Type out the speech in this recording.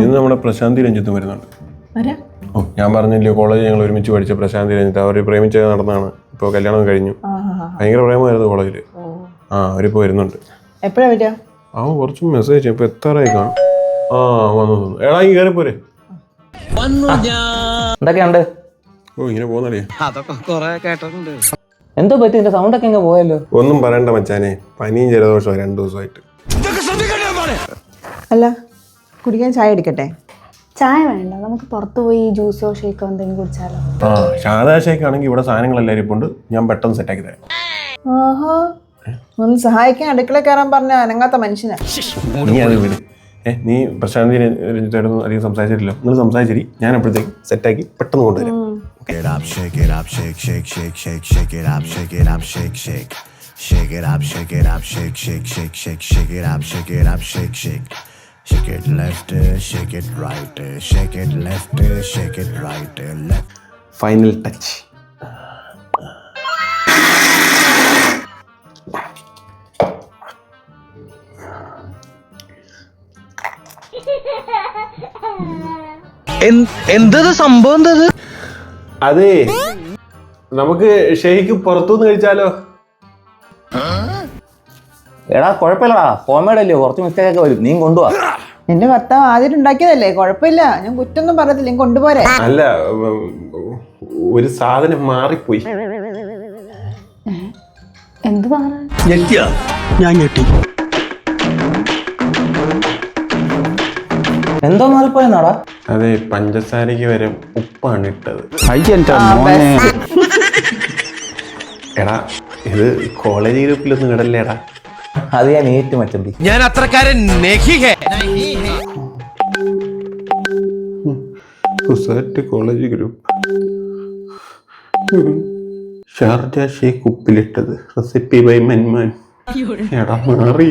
ഇന്ന് നമ്മുടെ പ്രശാന്തി രഞ്ജിത്തും വരുന്നുണ്ട്. ഓ ഞാൻ പറഞ്ഞില്ലേ കോളേജ് ഞങ്ങൾ ഒരുമിച്ച് പഠിച്ച പ്രശാന്തി രഞ്ജിത്ത്. അവർ പ്രേമിച്ച് നടന്നതാണ്. ഇപ്പോൾ കല്യാണം കഴിഞ്ഞു. ഭയങ്കര പ്രേമമായിരുന്നു കോളേജില്. അവരിപ്പോ വരുന്നുണ്ട്. എപ്പോഴാ വരിക? അവൻ കുറച്ച് മെസ്സേജ് ഇപ്പൊ എത്താറായി കാണും. വന്നു എടാ ഈ കയറി പോരെ. എന്തൊക്കെയുണ്ട്? ഓ ഇങ്ങനെ പോകുന്നറിയാ. എന്തോ പറ്റി? എന്റെ സൗണ്ട് ഒക്കെ എങ്ങനെ പോയല്ലോ? ഒന്നും പറയണ്ട മച്ചാനെ, പനിയും ജലദോഷവും 2 ദിവസമായിട്ട്. അല്ല കുടിക്കാൻ ചായ എടുക്കട്ടെ? ചായ വേണ്ട, നമുക്ക് പുറത്തു പോയി ജ്യൂസോ ഷേക്കോ എന്തെങ്കിലും കുടിച്ചാലോ? ഷാദാ ഷേക്ക് ആണെങ്കിൽ ഇവിടെ സാധനങ്ങളെല്ലാവരും ഇപ്പൊ ഉണ്ട്. ഞാൻ പെട്ടെന്ന് സെറ്റാക്കി തരാം. ആഹാ, ഒന്ന് സഹായിക്കാൻ അടുക്കള കയറാൻ പറഞ്ഞ അനങ്ങാത്ത മനുഷ്യനാ. നീ അത് വിട്. നീ പ്രശാന്തി രഞ്ജിത്തായിട്ടൊന്നും അധികം സംസാരിച്ചിട്ടില്ല. നിങ്ങൾ സംസാരിച്ചിരി, ഞാൻ അപ്പോഴത്തേക്ക് സെറ്റാക്കി പെട്ടെന്ന് കൊണ്ടുവരാം. Shake it up, shake it up, shake, shake, shake, shake, shake it up, shake it up, shake, shake. Shake it up, shake it up, shake, shake, shake, shake, shake it up, shake it up, shake, shake. Shake it left, shake it right, shake it left, shake it right, left. Final touch. എന്തത് സംഭവം? എന്തത്? അതെ, നമുക്ക് shake പുറത്തുനിന്ന് കഴിച്ചാലോ? എടാ കുഴപ്പമില്ലടാ, homemade അല്ലയോ, കുറച്ച് mistake ഒക്കെ വരും. നീ കൊണ്ടുപോവാ. എന്റെ ഭർത്താവ് ആദ്യം ഉണ്ടാക്കിയതല്ലേ, കുഴപ്പമില്ല, ഞാൻ കുറ്റൊന്നും പറയത്തില്ല, കൊണ്ടുപോരെ. അല്ല, ഒരു സാധനം മാറിപ്പോയി. എന്ത് മാറാ? ഞാൻ ഞെട്ടി. എന്തോ മാറിപ്പോയെന്നാടാ? അതെ, പഞ്ചസാരക്ക് വരെ ഉപ്പാണ് ഇട്ടത്. എടാ ഇത് കോളേജ് ഗ്രൂപ്പിലൊന്നും ഇടല്ലേടാ. അത് ഞാൻ ഏറ്റു മച്ചമ്പി. ഞാൻ അത്രക്കാരൻ കോളേജ് ഗ്രൂപ്പ്. ഷാർജ ഷേക്ക് ഉപ്പിലിട്ടത്. റെസിപ്പി ബൈ മൻമാൻ. എടാ മാറി.